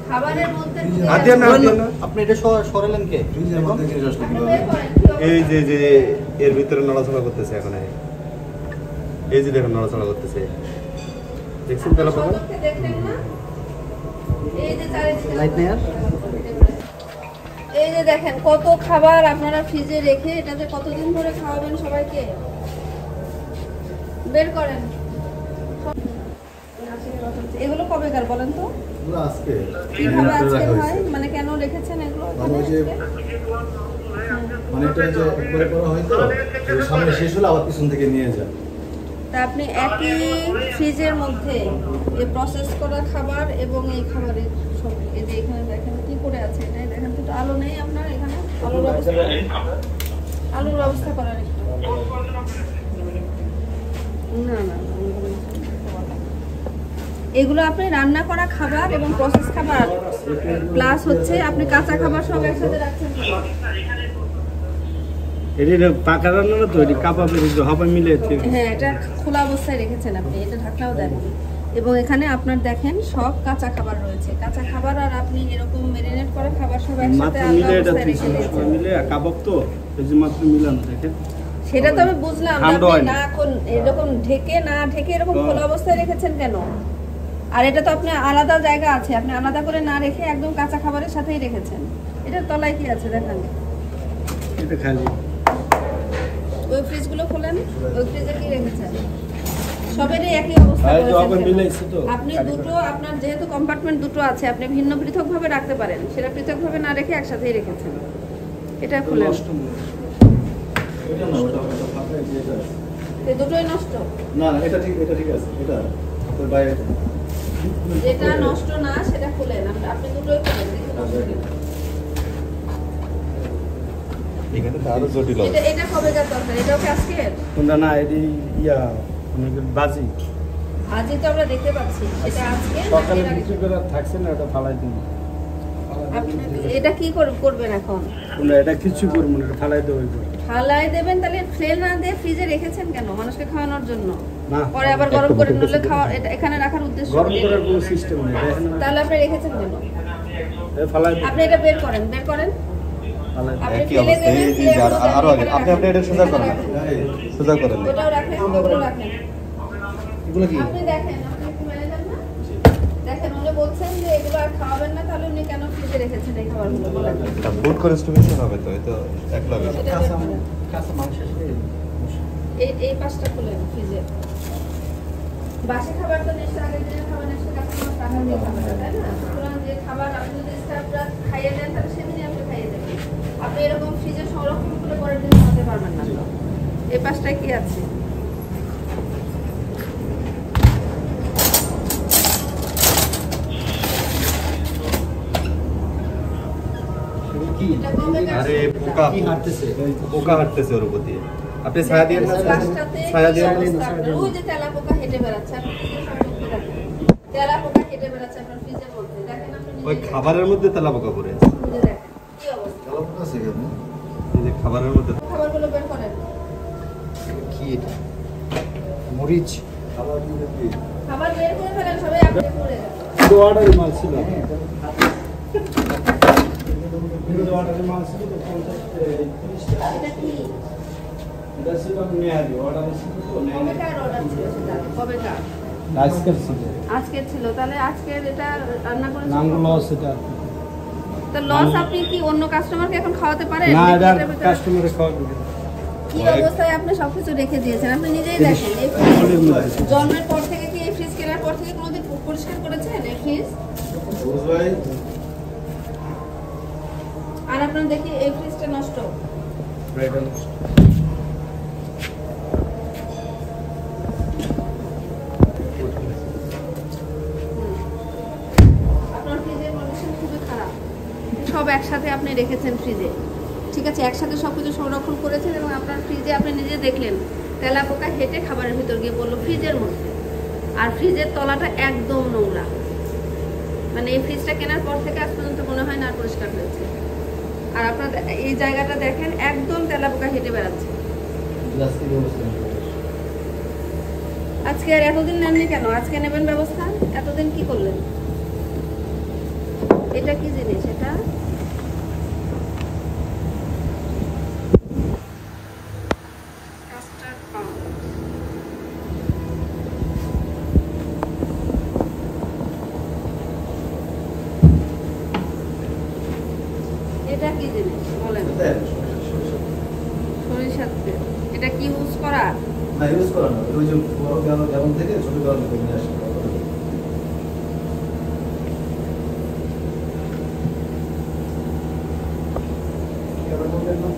খাবারের মধ্যে আপনি এটা সরালেন কে? ফ্রিজের মধ্যে জিনিস আসলে কিভাবে? এই যে এর ভিতরে নড়াচড়া করতেছে এখন, এই যে দেখুন নড়াচড়া করতেছে, দেখছেন তেলা পোকা? দেখলেন না? এই যে চারিদিকে লাইট নেই আর? এই যে দেখেন কত খাবার আপনারা ফ্রিজে রেখে এটাতে কতদিন ধরে খাওয়াবেন সবাইকে? বের করেন। এগুলো কবেকার বলেন তো? আজকে কিভাবে আজকে হয়? মানে কেন রেখেছেন এগুলো এখানে? মানে এটা যে একবারে করা হয় তো সামনে শেষ হলে আবার পিছন থেকে নিয়ে যায়। তা আপনি একই ফ্রিজের মধ্যে এই প্রসেস করা খাবার এবং এই খাবারের সব এই যে এখানে দেখেন কি করে আছে, এটা দেখেন তো আলো নেই আপনার এখানে? আলোর ব্যবস্থা করার একটু না এগুলো আপনি রান্না করা খাবার এবং প্রসেস খাবার প্লাস হচ্ছে আপনি কাঁচা খাবার সব একসাথে রাখছেন। এটা পাকা রান্না না তো, এটা কাবাবের হাবা মিলে। হ্যাঁ, এটা খোলা অবস্থায় রেখেছেন আপনি, এটা ঢাকনাও দেন। এবং এখানে আপনার দেখেন সব কাঁচা খাবার রয়েছে, কাঁচা খাবার আর আপনি এরকম মেরিনেট করা খাবার সব একসাথে আলাদা অবস্থায় রেখে দিয়েছেন। মিলে কাবাব তো এই যে মাত্র মিলানো দেখেন। সেটা তো আমি বুঝলাম, আপনি না কোন এরকম ঢেকে না ঢেকে এরকম খোলা অবস্থায় রেখেছেন কেন? আর এটা তো আপনি আলাদা জায়গা আছে, আপনি আলাদা করে না রেখে একদম কাঁচা খাবারের সাথেই রেখেছেন। এটার তলায় কি আছে দেখান? এটা খালি ওই ফ্রিজগুলো খোলেন, ওই ফ্রিজে কি রেখেছেন? সবেরই একই অবস্থা করেছেন। আপনি দুটো, আপনার যেহেতু কম্পার্টমেন্ট দুটো আছে, আপনি ভিন্ন পৃথকভাবে রাখতে পারেন, সেটা পৃথকভাবে না রেখে একসাথেই রেখেছেন। এটা খুলেন। এই দুটোই নষ্ট না, এটা ঠিক আছে। এটা আপনার বাইরে যেটা নষ্ট না সেটা খুলেন, আপনি দুটোই খুলেন দেখুন নষ্ট কিনা। এখানে তো আরো জটিল এটা এটা কবেকার দরকার? এটাও কি আজকের? কোনটা না, এটি বাজি আজই তো আমরা দেখতে পাচ্ছি। এটা আজকে সকালে কিছু করে থাকছে না, ওটা ফালাই দিন। এটা কি করবেন এখন? কোনটা এটা কিছু করব না, ফালাই দেব। ফালাই দেবেন? তাহলে ফ্লেল না দিয়ে ফ্রিজে রেখেছেন কেন? মানুষকে খাওয়ানোর জন্য? না, পরে আবার গরম করে নিলে খাওয়া, এটা এখানে রাখার উদ্দেশ্য গরম করার কোনো সিস্টেম নেই। তাহলে আপনি রেখেছেন কেন? ফালাই আপনি এটা বের করেন। আপনি কি অবস্থা? এই যে আরো আগে আপনি এটা সোজা করেন, সোজা করেন। ওটাও রাখেন, ওটাও রাখেন। এগুলো কি? আপনি দেখেন, আপনি একটু ম্যানেজার না? দেখেন, উনি বলছেন যে এগুলো আর খাওয়াবেন না, তাহলে উনি কেন ফ্রিজে রেখেছেন এই খাবারগুলো বলেন? এটা ফুড কনস্টিটিউশন হবে তো, এটা একলা হবে। কাঁচা মাংস এই পাঁচটা খুলেন ফ্রিজে। বাসি খাবার তো নিশ্চয় আগের দিনের খাবার নিশ্চয় কাঁচা মাছ রাখা দিয়ে খাবেন না, তাই না? সুতরাং যে খাবার আপনি যদি স্টাফরা খাইয়ে দেন তাহলে সেদিনই আপনি খাইয়ে দেবেন। আপনি এরকম ফ্রিজে সংরক্ষণ করে পরের দিন খাওয়াতে পারবেন না। এই পাঁচটায় কি আছে? আরে পোকা হাঁটতেছে ওর উপর দিয়ে। আপনি ছায়া দিয়ে না, ছায়া দিয়ে ওই যে তেলা পোকা হেঁটে বেড়াচ্ছে, আপনি ফ্রিজের সম্মুখে দেখেন। তেলা পোকা হেঁটে বেড়াচ্ছে আপনার ফ্রিজের মধ্যে, দেখেন আপনি ওই নিজে খাবারের মধ্যে তেলা পোকা পড়ে আছে। দেখেন কি অবস্থা। তেলা পোকা আছে কেন? এই যে খাবারের মধ্যে খাবারগুলো বের করেন। কি এটা? মরিচ। খাবার বের করে ফেলেন, সবাই আপনি পড়ে যাবেন। তো অর্ডারের মাল ছিল, অর্ডারের মাল ছিল তো 50 এটা কি? এটা ছিল মেয়াদি অর্ডার ছিল তো কবেকার অর্ডার ছিল সেটা? কবেকার? আজকের ছিল। আজকের ছিল, তাহলে আজকের এটা রান্না করেছেন? নামগুলো সেটা তো লস আপনি কি অন্য কাস্টমারকে এখন খাওয়াতে পারেন? না, এটা কাস্টমারে খাওয়াবে। কি অবস্থায় আপনি সবকিছু রেখে দিয়েছেন? আপনি নিজেই দেখেন। এই জন্মের পর থেকে কি এই ফ্রিজ কেনার পর থেকে কোনোদিন পরিষ্কার করেছেন এই ফ্রিজ? আর আপনার দেখি এই ফ্রিজটা নষ্ট। আপনার ফ্রিজের কন্ডিশন খুবই খারাপ। সব একসাথে আপনি রেখেছেন ফ্রিজে, ঠিক আছে? একসাথে সবকিছু সংরক্ষণ করেছেন এবং আপনার ফ্রিজে আপনি নিজে দেখলেন তেলা পোকা হেঁটে খাবারের ভিতর গিয়ে পড়লো ফ্রিজের মধ্যে। আর ফ্রিজের তলাটা একদম নোংরা, মানে এই ফ্রিজটা কেনার পর থেকে আজ পর্যন্ত মনে হয় না আর পরিষ্কার হয়েছে। আর আপনার এই জায়গাটা দেখেন, একদম তেলা পোকা হেঁটে বেড়াচ্ছে। আজকে আর এতদিন নেননি কেন? আজকে নেবেন ব্যবস্থা, এতদিন কি করলেন? এটা কি জিনিস এটা? Custard powder. এটা কি জিনিস বলেন? দেন, সরিষা। সরিষার তেল। এটা কি ইউজ করা? না, ইউজ করা না, ওই যে বড় গ্যালন থেকে ছোট গ্যালন থেকে নিয়ে আসে। এবার বলবেন না